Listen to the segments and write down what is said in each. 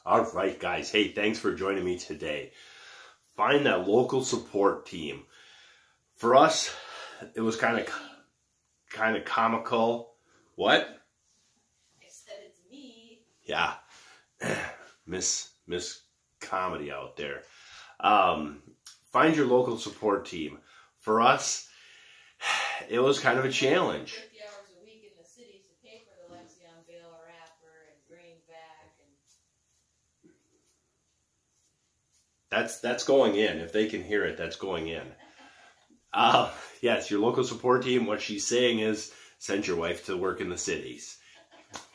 All right, guys. Hey, thanks for joining me today. Find that local support team. For us, it was kind of comical. What? I said it's me. Yeah, Miss Comedy out there. Find your local support team. For us, it was kind of a challenge. 50 hours a week in the cities to pay for the Lexion Bale wrapper and greenback and. That's going in. If they can hear it, that's going in. Yes, your local support team. What she's saying is send your wife to work in the cities.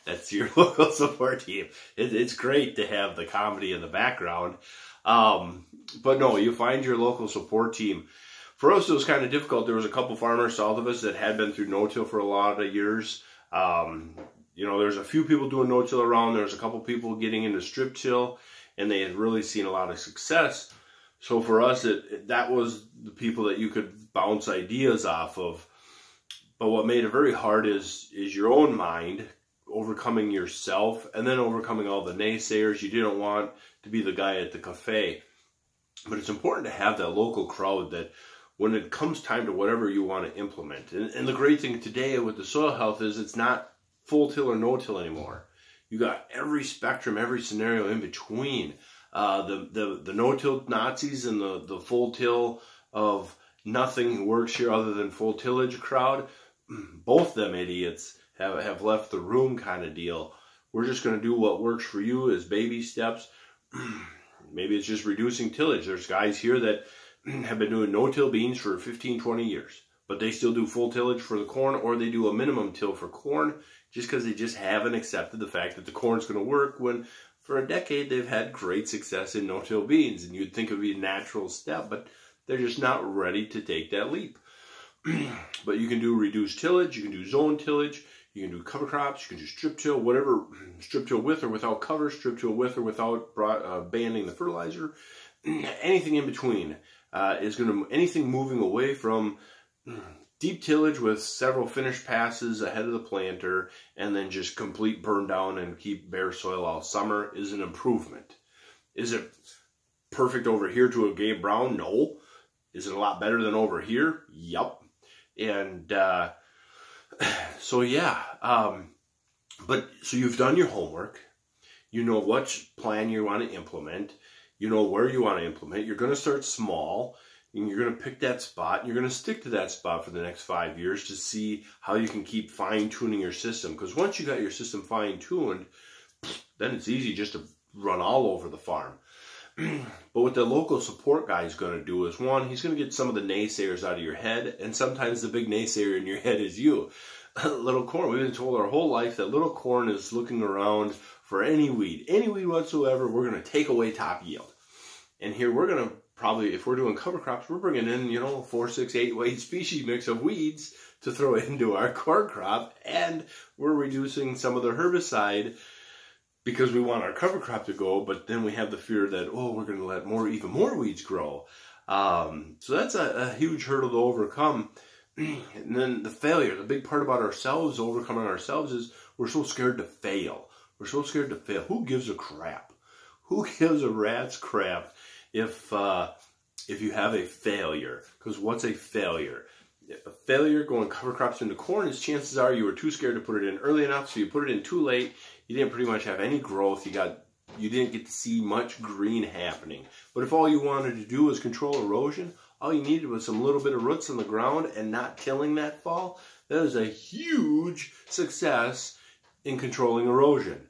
That's your local support team. It's great to have the comedy in the background. But no, you find your local support team. For us, it was kind of difficult. There was a couple farmers south of us that had been through no-till for a lot of years. There's a few people doing no-till around. There's a couple people getting into strip-till, and they had really seen a lot of success. So for us, that was the people that you could bounce ideas off of. But what made it very hard is your own mind, overcoming yourself, and then overcoming all the naysayers. You didn't want to be the guy at the cafe. But it's important to have that local crowd that when it comes time to whatever you want to implement. And the great thing today with the soil health is it's not full till or no till anymore. You got every spectrum, every scenario in between. The no-till Nazis and the full till of nothing works here other than full tillage crowd. Both them idiots have left the room kind of deal. We're just going to do what works for you as baby steps. Maybe it's just reducing tillage. There's guys here that have been doing no-till beans for 15, 20 years. But they still do full tillage for the corn, or they do a minimum till for corn just because they just haven't accepted the fact that the corn's going to work when for a decade they've had great success in no-till beans. And you'd think it would be a natural step, but they're just not ready to take that leap. But you can do reduced tillage, you can do zone tillage, you can do cover crops, you can do strip till, whatever, strip till with or without cover, strip till with or without banding the fertilizer. Anything in between is going to, anything moving away from deep tillage with several finished passes ahead of the planter and then just complete burn down and keep bare soil all summer is an improvement. Is it perfect over here to a Gabe Brown? No. Is it a lot better than over here? Yup. And so you've done your homework. You know what plan you want to implement. You know where you want to implement. You're going to start small. And you're going to pick that spot. And you're going to stick to that spot for the next 5 years to see how you can keep fine-tuning your system. Because once you got your system fine-tuned, then it's easy just to run all over the farm. But what the local support guy is going to do is, one, he's going to get some of the naysayers out of your head. And sometimes the big naysayer in your head is you. Little corn. We've been told our whole life that little corn is looking around for any weed whatsoever. We're going to take away top yield. And here we're going to probably, if we're doing cover crops, we're bringing in, 4, 6, 8 weight species mix of weeds to throw into our corn crop. And we're reducing some of the herbicide because we want our cover crop to go. But then we have the fear that, we're going to let even more weeds grow. So that's a huge hurdle to overcome. And then the failure, the big part about ourselves, overcoming ourselves, is we're so scared to fail. We're so scared to fail. Who gives a crap? Who gives a rat's crap if you have a failure? Because what's a failure? A failure going cover crops into corn is chances are you were too scared to put it in early enough, so you put it in too late. You didn't pretty much have any growth. You didn't get to see much green happening. But if all you wanted to do was control erosion, all you needed was some little bit of roots on the ground and not tilling that fall, that is a huge success in controlling erosion.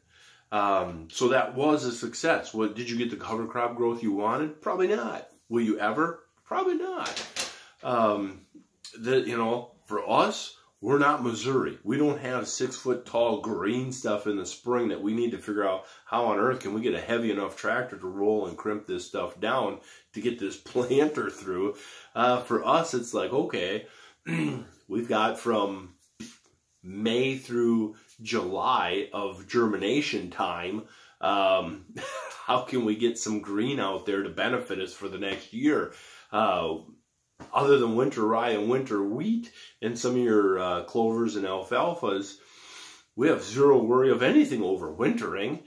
So that was a success. Did you get the cover crop growth you wanted? Probably not. Will you ever? Probably not. For us, we're not Missouri. We don't have 6-foot tall green stuff in the spring that we need to figure out how on earth can we get a heavy enough tractor to roll and crimp this stuff down to get this planter through. For us, it's like, okay, we've got from May through July of germination time. How can we get some green out there to benefit us for the next year? Other than winter rye and winter wheat and some of your clovers and alfalfas, we have zero worry of anything overwintering.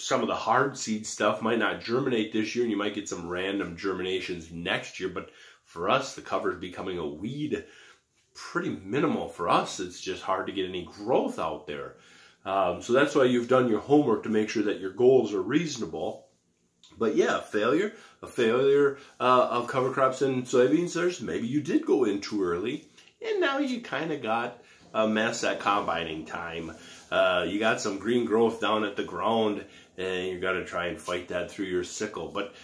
some of the hard seed stuff might not germinate this year, and you might get some random germinations next year. But for us, the cover is becoming a weed. Pretty minimal for us. It's just hard to get any growth out there. So that's why you've done your homework to make sure that your goals are reasonable. But yeah, a failure of cover crops and soybeans. Maybe you did go in too early, and now you kind of got a mess at combining time. You got some green growth down at the ground, and you got to try and fight that through your sickle. But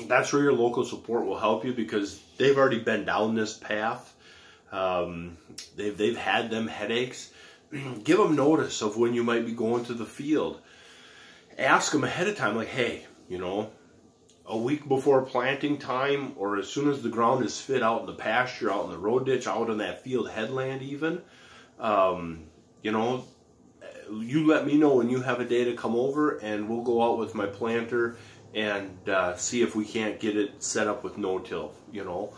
that's where your local support will help you, because they've already been down this path. They've had them headaches. Give them notice of when you might be going to the field. Ask them ahead of time, like, hey, you know, a week before planting time, or as soon as the ground is fit out in the pasture, out in the road ditch, out on that field headland even, you know, you let me know when you have a day to come over, and we'll go out with my planter and see if we can't get it set up with no-till, you know,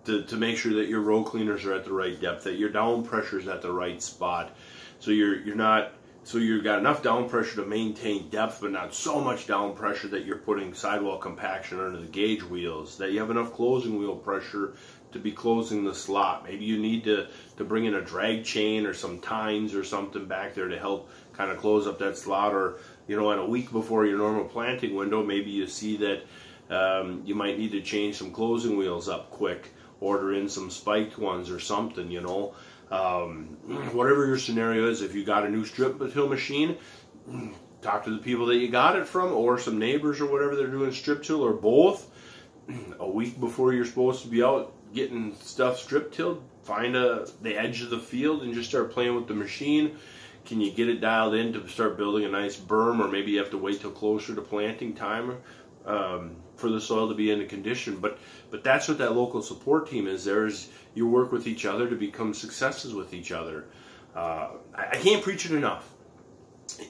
to make sure that your row cleaners are at the right depth, that your down pressure is at the right spot, so you've got enough down pressure to maintain depth, but not so much down pressure that you're putting sidewall compaction under the gauge wheels, that you have enough closing wheel pressure to be closing the slot. Maybe you need to bring in a drag chain or some tines or something back there to help kind of close up that slot. Or, you know, in a week before your normal planting window, maybe you see that you might need to change some closing wheels up quick, order in some spiked ones or something, you know. Whatever your scenario is, if you got a new strip till machine, talk to the people that you got it from, or some neighbors or whatever they're doing strip till, or both. A week before you're supposed to be out getting stuff strip tilled, find the edge of the field and just start playing with the machine. Can you get it dialed in to start building a nice berm, or maybe you have to wait till closer to planting time for the soil to be in a condition. But that's what that local support team is. You work with each other to become successes with each other. I can't preach it enough.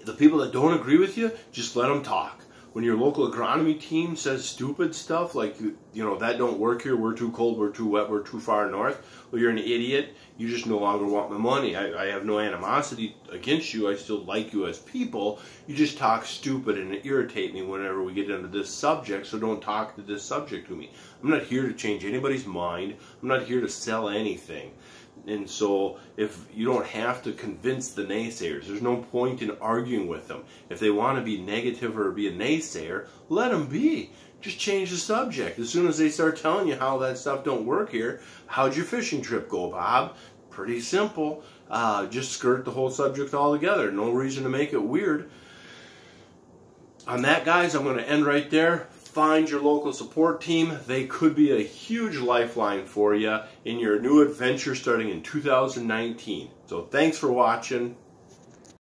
The people that don't agree with you, just let them talk. When your local agronomy team says stupid stuff like, you know, that don't work here, we're too cold, we're too wet, we're too far north, well, you're an idiot. You just no longer want my money. I have no animosity against you. I still like you as people. You just talk stupid and it irritates me whenever we get into this subject, so don't talk to this subject to me. I'm not here to change anybody's mind. I'm not here to sell anything. And so if you don't have to convince the naysayers, there's no point in arguing with them. If they want to be negative or be a naysayer, let them be. Just change the subject. As soon as they start telling you how that stuff don't work here, how'd your fishing trip go, Bob? Pretty simple. Just skirt the whole subject altogether. No reason to make it weird. On that, guys, I'm going to end right there. Find your local support team. They could be a huge lifeline for you in your new adventure starting in 2019. So thanks for watching.